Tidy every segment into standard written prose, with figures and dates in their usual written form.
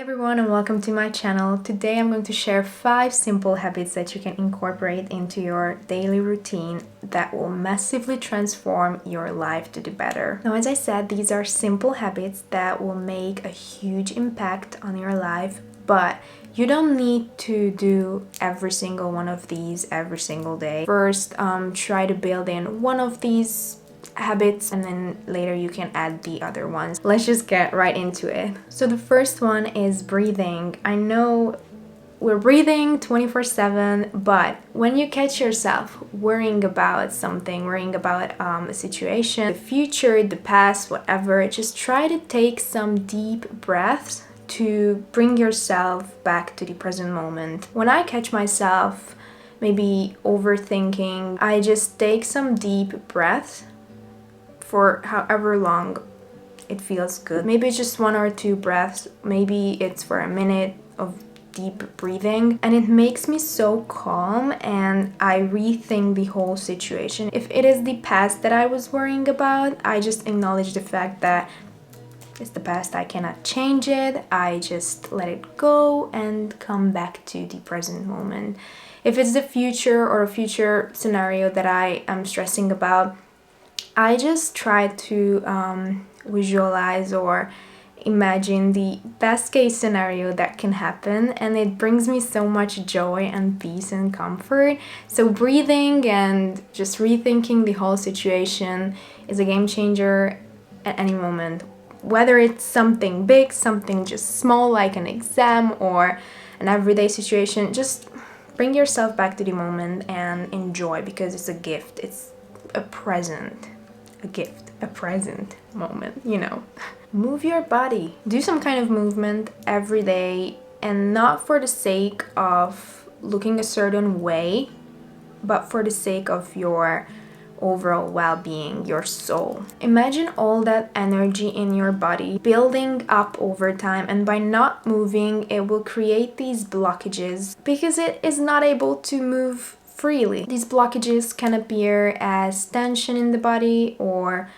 Hey everyone, and welcome to my channel. Today I'm going to share 5 simple habits that you can incorporate into your daily routine that will massively transform your life to the better. Now, as I said, these are simple habits that will make a huge impact on your life, but you don't need to do every single one of these every single day. First, try to build in one of these habits and then later you can add the other ones. Let's just get right into it. So the first one is breathing. I know we're breathing 24/7, but when you catch yourself worrying about something, worrying about a situation, the future, the past, whatever, just try to take some deep breaths to bring yourself back to the present moment. When I catch myself maybe overthinking, I just take some deep breaths for however long it feels good. Maybe it's just 1 or 2 breaths, maybe it's for a minute of deep breathing, and it makes me so calm and I rethink the whole situation. If it is the past that I was worrying about, I just acknowledge the fact that it's the past, I cannot change it. I just let it go and come back to the present moment. If it's the future or a future scenario that I am stressing about, I just try to visualize or imagine the best case scenario that can happen, and it brings me so much joy and peace and comfort. So breathing and just rethinking the whole situation is a game changer at any moment. Whether it's something big, something just small like an exam or an everyday situation, just bring yourself back to the moment and enjoy, because it's a gift. It's a present. A gift, a present moment, you know. Move your body. Do some kind of movement every day, and not for the sake of looking a certain way, but for the sake of your overall well-being, your soul. Imagine all that energy in your body building up over time, and by not moving, it will create these blockages because it is not able to move freely. These blockages can appear as tension in the body or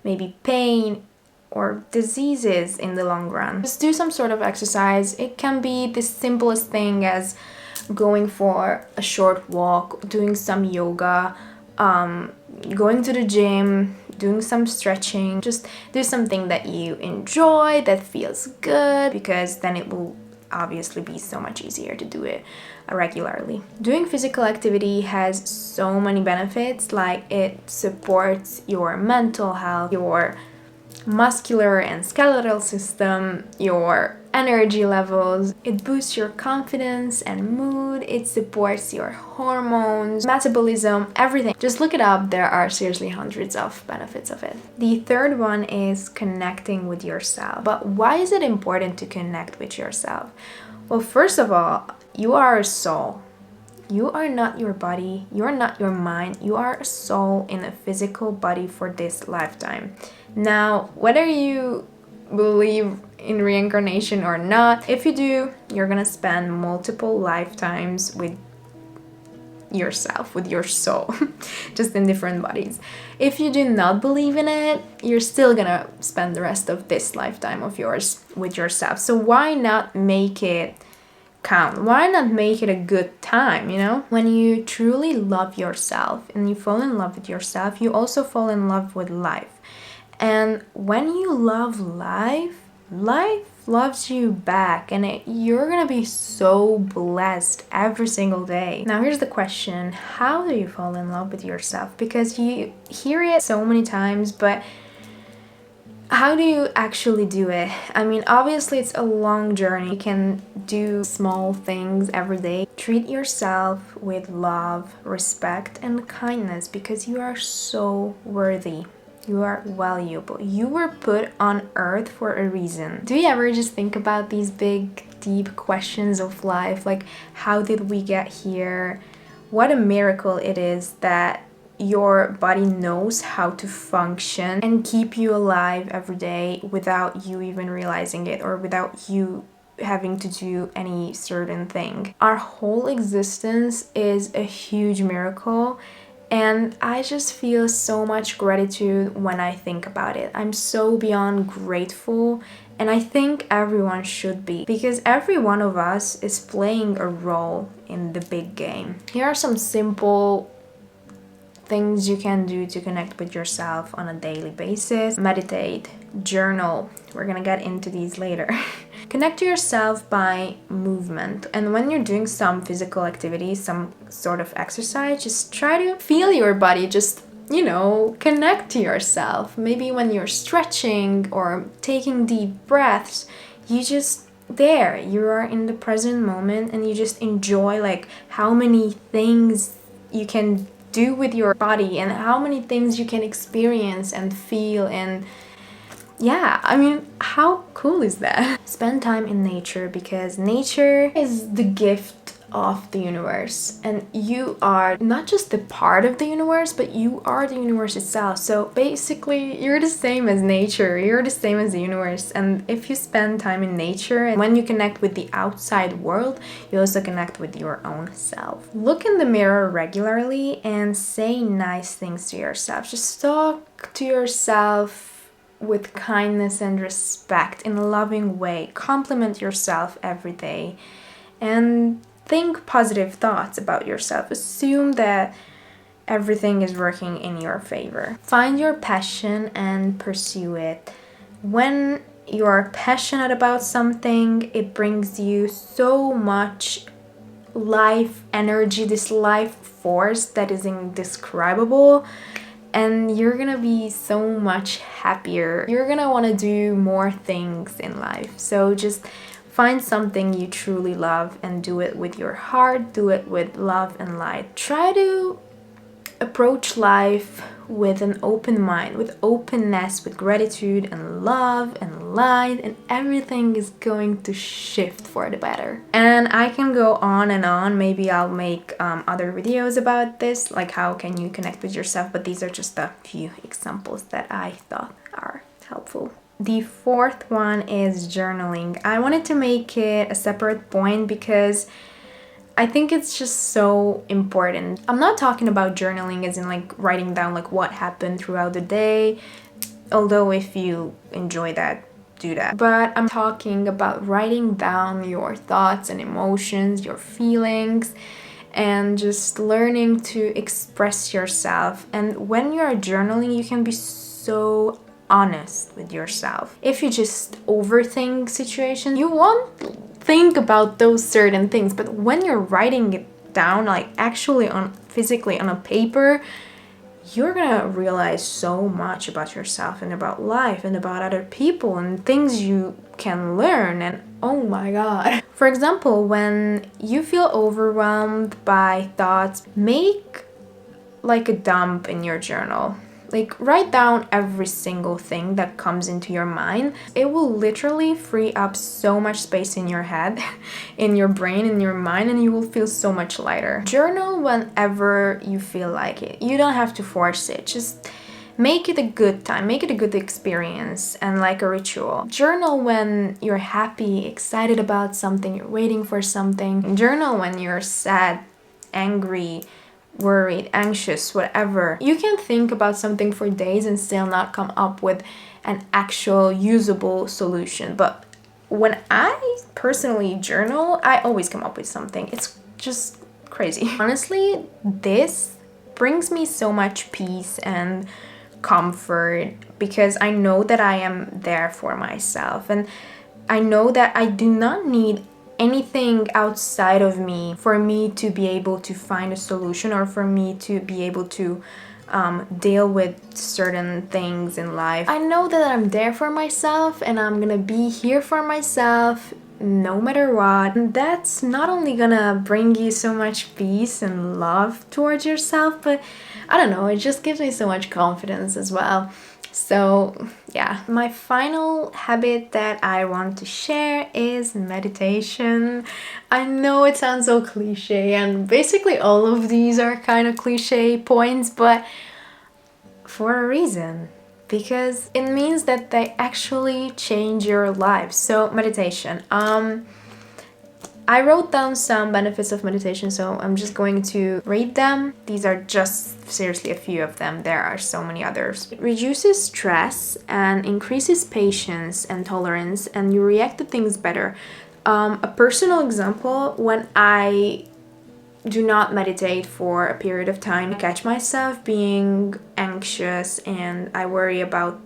maybe pain or diseases in the long run. Just do some sort of exercise. It can be the simplest thing as going for a short walk, doing some yoga, going to the gym, doing some stretching. Just do something that you enjoy, that feels good, because then it will obviously be so much easier to do it regularly. Doing physical activity has so many benefits, like it supports your mental health, your muscular and skeletal system, your energy levels. It boosts your confidence and mood. It supports your hormones, metabolism, everything. Just look it up. There are seriously hundreds of benefits of it. The third one is connecting with yourself. But why is it important to connect with yourself? Well, first of all, you are a soul. You are not your body. You are not your mind. You are a soul in a physical body for this lifetime. Now, whether you believe in reincarnation or not, if you do, you're gonna spend multiple lifetimes with yourself, with your soul, just in different bodies. If you do not believe in it, you're still gonna spend the rest of this lifetime of yours with yourself. So why not make it count? Why not make it a good time, you know? When you truly love yourself and you fall in love with yourself, you also fall in love with life. And when you love life, life loves you back, and you're gonna be so blessed every single day. Now here's the question: how do you fall in love with yourself? Because you hear it so many times, but how do you actually do it? I mean, obviously it's a long journey. You can do small things every day. Treat yourself with love, respect, and kindness, because you are so worthy. You are valuable. You were put on earth for a reason. Do you ever just think about these big, deep questions of life? Like, how did we get here? What a miracle it is that your body knows how to function and keep you alive every day without you even realizing it, or without you having to do any certain thing. Our whole existence is a huge miracle, and I just feel so much gratitude when I think about it. I'm so beyond grateful And I think everyone should be, because every one of us is playing a role in the big game. Here are some simple things you can do to connect with yourself on a daily basis. Meditate, journal. We're gonna get into these later. Connect to yourself by movement. And when you're doing some physical activity, some sort of exercise, just try to feel your body, just, you know, connect to yourself. Maybe when you're stretching or taking deep breaths, you just there, you are in the present moment and you just enjoy like how many things you can do with your body and how many things you can experience and feel. And yeah, I mean, how cool is that? Spend time in nature, because nature is the gift of the universe, and you are not just the part of the universe, but you are the universe itself. So basically you're the same as nature, you're the same as the universe. And if you spend time in nature, and when you connect with the outside world, you also connect with your own self. Look in the mirror regularly and say nice things to yourself. Just talk to yourself with kindness and respect in a loving way. Compliment yourself every day and think positive thoughts about yourself. Assume that everything is working in your favor. Find your passion and pursue it. When you are passionate about something, it brings you so much life energy, this life force that is indescribable, and you're gonna be so much happier. You're gonna want to do more things in life. So just find something you truly love and do it with your heart, do it with love and light. Try to approach life with an open mind, with openness, with gratitude and love and light, and everything is going to shift for the better. And I can go on and on. Maybe I'll make other videos about this, like how can you connect with yourself, but these are just a few examples that I thought are helpful. The fourth one is journaling. I wanted to make it a separate point because I think it's just so important. I'm not talking about journaling as in like writing down like what happened throughout the day, although if you enjoy that, do that. But I'm talking about writing down your thoughts and emotions, your feelings, and just learning to express yourself. And when you're journaling, you can be so honest with yourself. If you just overthink situations, you won't think about those certain things, but when you're writing it down, like actually on physically on a paper, you're gonna realize so much about yourself and about life and about other people and things you can learn. And oh my god. For example, when you feel overwhelmed by thoughts, make like a dump in your journal. Like write down every single thing that comes into your mind. It will literally free up so much space in your head, in your brain, in your mind, and you will feel so much lighter. Journal whenever you feel like it. You don't have to force it. Just make it a good time, make it a good experience and like a ritual. Journal when you're happy, excited about something, you're waiting for something. Journal when you're sad, angry, worried, anxious, whatever. You can think about something for days and still not come up with an actual usable solution. But when I personally journal, I always come up with something. It's just crazy. Honestly, this brings me so much peace and comfort because I know that I am there for myself, and I know that I do not need anything outside of me for me to be able to find a solution or for me to be able to deal with certain things in life. I know that I'm there for myself and I'm gonna be here for myself no matter what. And that's not only gonna bring you so much peace and love towards yourself, but I don't know, it just gives me so much confidence as well. So yeah, my final habit that I want to share is meditation. I know it sounds so cliche, and basically all of these are kind of cliche points, but for a reason, because it means that they actually change your life. So meditation, I wrote down some benefits of meditation, so I'm just going to read them. These are just seriously a few of them. There are so many others. It reduces stress and increases patience and tolerance, and you react to things better. A personal example, when I do not meditate for a period of time, I catch myself being anxious and I worry about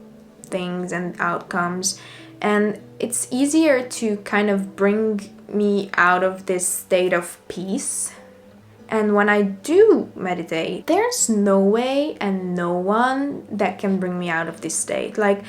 things and outcomes, and it's easier to kind of bring me out of this state of peace. And when I do meditate, there's no way and no one that can bring me out of this state. Like,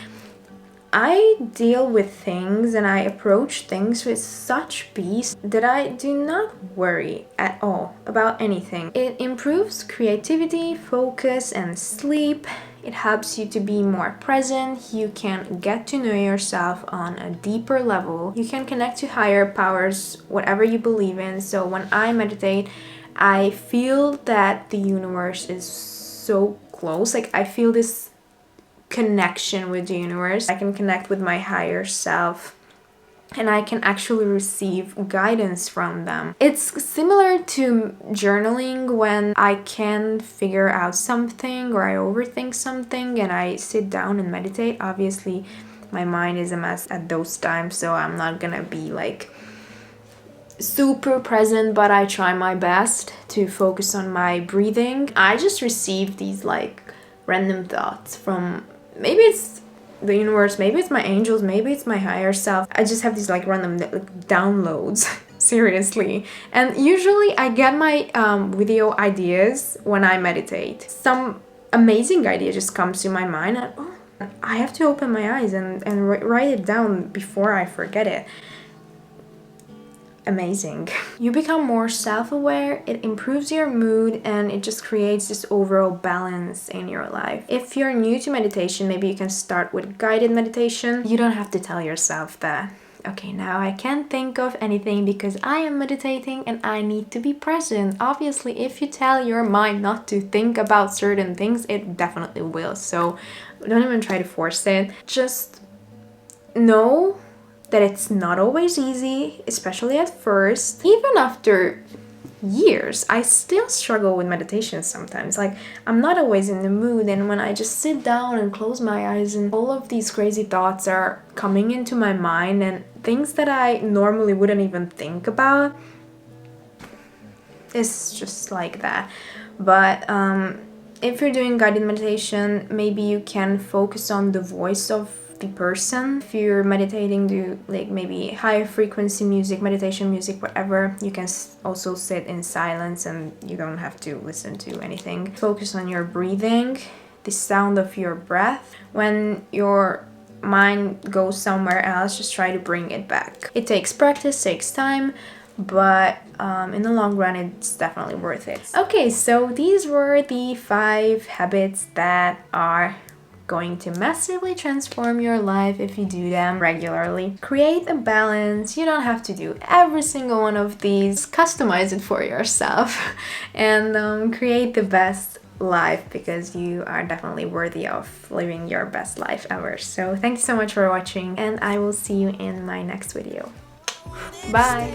I deal with things and I approach things with such peace that I do not worry at all about anything. It improves creativity, focus, and sleep. It helps you to be more present. You can get to know yourself on a deeper level. You can connect to higher powers, whatever you believe in. So when I meditate, I feel that the universe is so close. Like, I feel this connection with the universe. I can connect with my higher self and I can actually receive guidance from them. It's similar to journaling when I can figure out something or I overthink something and I sit down and meditate. Obviously, my mind is a mess at those times, so I'm not gonna be like super present, but I try my best to focus on my breathing. I just receive these like random thoughts from, maybe it's the universe, maybe it's my angels, maybe it's my higher self. I just have these like random downloads, seriously. And usually I get my video ideas when I meditate. Some amazing idea just comes to my mind and oh, I have to open my eyes and write it down before I forget it. Amazing. You become more self-aware, it improves your mood, and it just creates this overall balance in your life. If you're new to meditation, maybe you can start with guided meditation. You don't have to tell yourself that, okay, now I can't think of anything because I am meditating and I need to be present. Obviously, if you tell your mind not to think about certain things, it definitely will. So don't even try to force it. Just know that it's not always easy, especially at first. Even after years, I still struggle with meditation sometimes. Like, I'm not always in the mood, and when I just sit down and close my eyes and all of these crazy thoughts are coming into my mind and things that I normally wouldn't even think about, it's just like that. But if you're doing guided meditation, maybe you can focus on the voice of the person. If you're meditating to like maybe high frequency music, meditation music, whatever, you can also sit in silence and you don't have to listen to anything. Focus on your breathing, the sound of your breath. When your mind goes somewhere else, just try to bring it back. It takes practice, takes time, but in the long run it's definitely worth it. Okay, so these were the 5 habits that are going to massively transform your life if you do them regularly. Create a balance. You don't have to do every single one of these. Customize it for yourself and create the best life, because you are definitely worthy of living your best life ever. So thank you so much for watching, and I will see you in my next video. Bye!